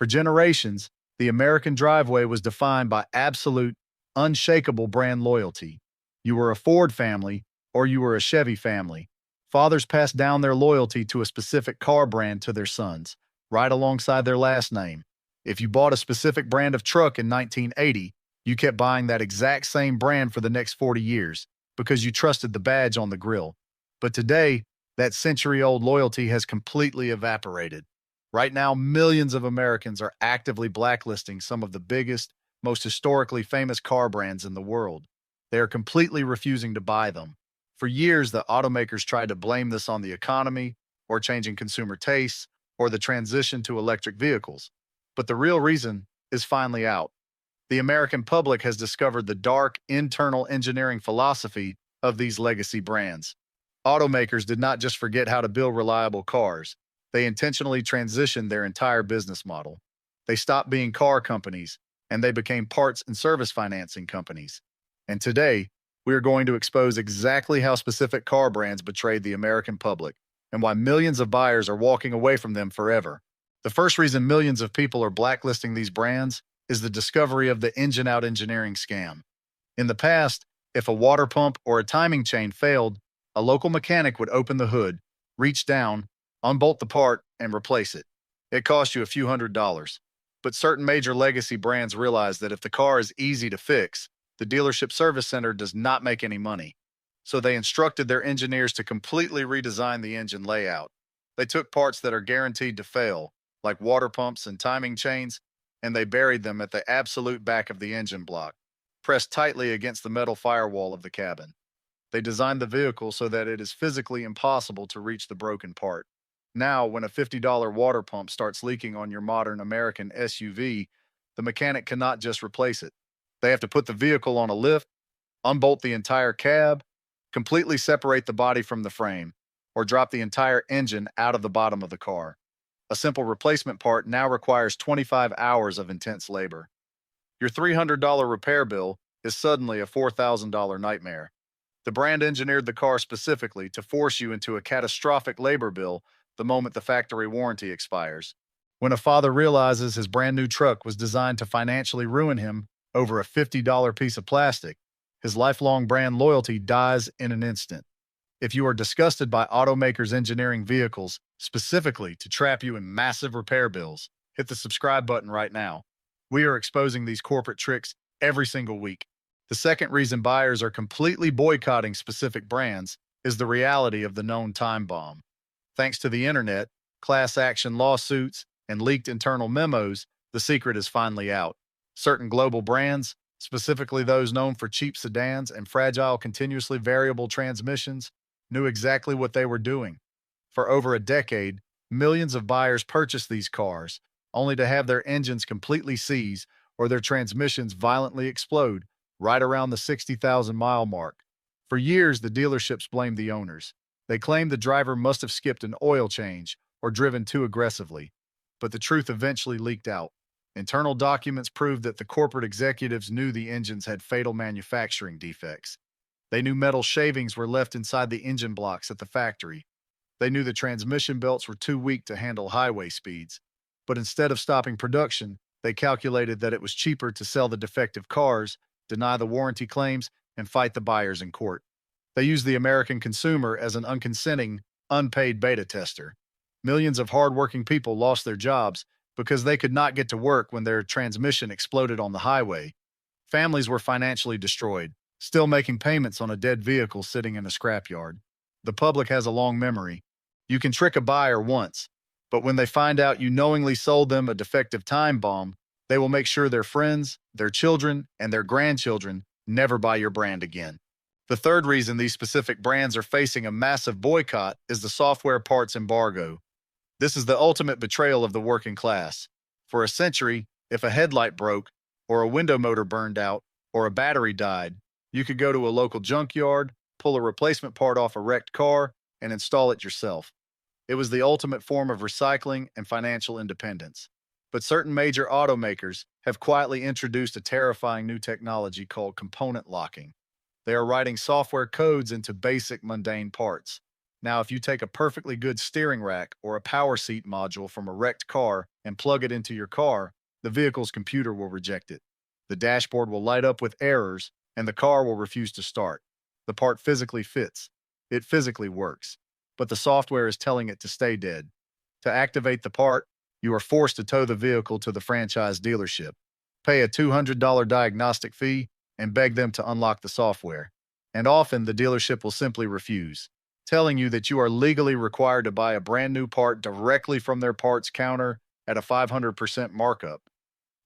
For generations, the American driveway was defined by absolute, unshakable brand loyalty. You were a Ford family or you were a Chevy family. Fathers passed down their loyalty to a specific car brand to their sons, right alongside their last name. If you bought a specific brand of truck in 1980, you kept buying that exact same brand for the next 40 years because you trusted the badge on the grill. But today, that century-old loyalty has completely evaporated. Right now, millions of Americans are actively blacklisting some of the biggest, most historically famous car brands in the world. They are completely refusing to buy them. For years, the automakers tried to blame this on the economy, or changing consumer tastes, or the transition to electric vehicles. But the real reason is finally out. The American public has discovered the dark, internal engineering philosophy of these legacy brands. Automakers did not just forget how to build reliable cars, they intentionally transitioned their entire business model. They stopped being car companies, and they became parts and service financing companies. And today, we are going to expose exactly how specific car brands betrayed the American public and why millions of buyers are walking away from them forever. The first reason millions of people are blacklisting these brands is the discovery of the engine-out engineering scam. In the past, if a water pump or a timing chain failed, a local mechanic would open the hood, reach down, unbolt the part, and replace it. It cost you a few $100s. But certain major legacy brands realize that if the car is easy to fix, the dealership service center does not make any money. So they instructed their engineers to completely redesign the engine layout. They took parts that are guaranteed to fail, like water pumps and timing chains, and they buried them at the absolute back of the engine block, pressed tightly against the metal firewall of the cabin. They designed the vehicle so that it is physically impossible to reach the broken part. Now, when a $50 water pump starts leaking on your modern American SUV, the mechanic cannot just replace it. They have to put the vehicle on a lift, unbolt the entire cab, completely separate the body from the frame, or drop the entire engine out of the bottom of the car. A simple replacement part now requires 25 hours of intense labor. Your $300 repair bill is suddenly a $4,000 nightmare. The brand engineered the car specifically to force you into a catastrophic labor bill the moment the factory warranty expires. When a father realizes his brand new truck was designed to financially ruin him over a $50 piece of plastic, his lifelong brand loyalty dies in an instant. If you are disgusted by automakers engineering vehicles specifically to trap you in massive repair bills, hit the subscribe button right now. We are exposing these corporate tricks every single week. The second reason buyers are completely boycotting specific brands is the reality of the known time bomb. Thanks to the internet, class action lawsuits, and leaked internal memos, the secret is finally out. Certain global brands, specifically those known for cheap sedans and fragile, continuously variable transmissions, knew exactly what they were doing. For over a decade, millions of buyers purchased these cars, only to have their engines completely seize or their transmissions violently explode right around the 60,000-mile mark. For years, the dealerships blamed the owners. They claimed the driver must have skipped an oil change or driven too aggressively. But the truth eventually leaked out. Internal documents proved that the corporate executives knew the engines had fatal manufacturing defects. They knew metal shavings were left inside the engine blocks at the factory. They knew the transmission belts were too weak to handle highway speeds. But instead of stopping production, they calculated that it was cheaper to sell the defective cars, deny the warranty claims, and fight the buyers in court. They used the American consumer as an unconsenting, unpaid beta tester. Millions of hardworking people lost their jobs because they could not get to work when their transmission exploded on the highway. Families were financially destroyed, still making payments on a dead vehicle sitting in a scrapyard. The public has a long memory. You can trick a buyer once, but when they find out you knowingly sold them a defective time bomb, they will make sure their friends, their children, and their grandchildren never buy your brand again. The third reason these specific brands are facing a massive boycott is the software parts embargo. This is the ultimate betrayal of the working class. For a century, if a headlight broke, or a window motor burned out, or a battery died, you could go to a local junkyard, pull a replacement part off a wrecked car, and install it yourself. It was the ultimate form of recycling and financial independence. But certain major automakers have quietly introduced a terrifying new technology called component locking. They are writing software codes into basic, mundane parts. Now, if you take a perfectly good steering rack or a power seat module from a wrecked car and plug it into your car, the vehicle's computer will reject it. The dashboard will light up with errors, and the car will refuse to start. The part physically fits. It physically works, but the software is telling it to stay dead. To activate the part, you are forced to tow the vehicle to the franchise dealership, pay a $200 diagnostic fee, and beg them to unlock the software. And often, the dealership will simply refuse, telling you that you are legally required to buy a brand new part directly from their parts counter at a 500% markup.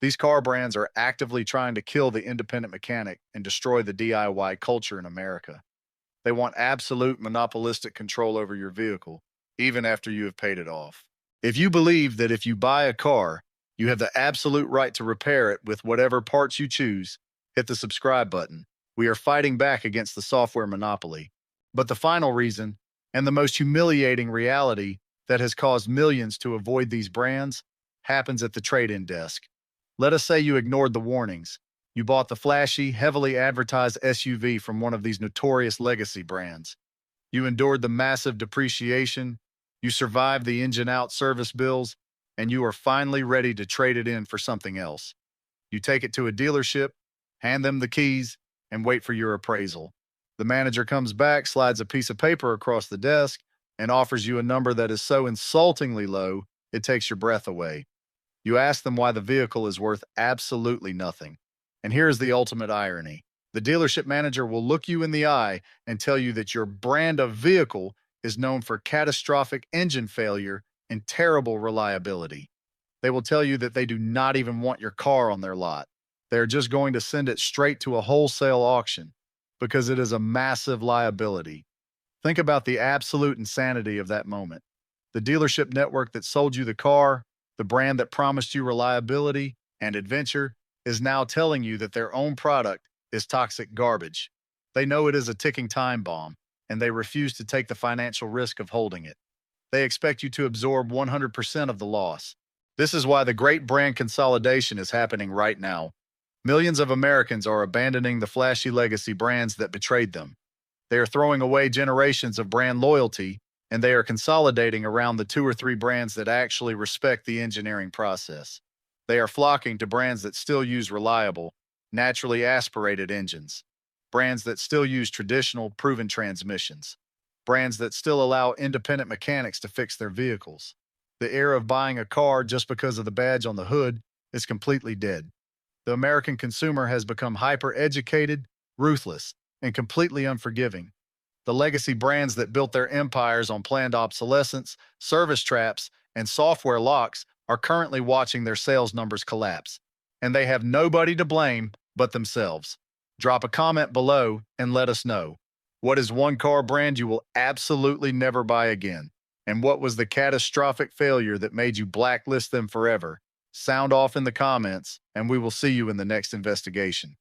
These car brands are actively trying to kill the independent mechanic and destroy the DIY culture in America. They want absolute monopolistic control over your vehicle, even after you have paid it off. If you believe that if you buy a car, you have the absolute right to repair it with whatever parts you choose, hit the subscribe button. We are fighting back against the software monopoly. But the final reason, and the most humiliating reality that has caused millions to avoid these brands, happens at the trade-in desk. Let us say you ignored the warnings. You bought the flashy, heavily advertised SUV from one of these notorious legacy brands. You endured the massive depreciation, you survived the engine-out service bills, and you are finally ready to trade it in for something else. You take it to a dealership, hand them the keys, and wait for your appraisal. The manager comes back, slides a piece of paper across the desk, and offers you a number that is so insultingly low, it takes your breath away. You ask them why the vehicle is worth absolutely nothing. And here's the ultimate irony. The dealership manager will look you in the eye and tell you that your brand of vehicle is known for catastrophic engine failure and terrible reliability. They will tell you that they do not even want your car on their lot. They're just going to send it straight to a wholesale auction because it is a massive liability. Think about the absolute insanity of that moment. The dealership network that sold you the car, the brand that promised you reliability and adventure, is now telling you that their own product is toxic garbage. They know it is a ticking time bomb, and they refuse to take the financial risk of holding it. They expect you to absorb 100% of the loss. This is why the great brand consolidation is happening right now. Millions of Americans are abandoning the flashy legacy brands that betrayed them. They are throwing away generations of brand loyalty, and they are consolidating around the 2 or 3 brands that actually respect the engineering process. They are flocking to brands that still use reliable, naturally aspirated engines, brands that still use traditional, proven transmissions, brands that still allow independent mechanics to fix their vehicles. The era of buying a car just because of the badge on the hood is completely dead. The American consumer has become hyper-educated, ruthless, and completely unforgiving. The legacy brands that built their empires on planned obsolescence, service traps, and software locks are currently watching their sales numbers collapse, and they have nobody to blame but themselves. Drop a comment below and let us know. What is one car brand you will absolutely never buy again? And what was the catastrophic failure that made you blacklist them forever? Sound off in the comments, and we will see you in the next investigation.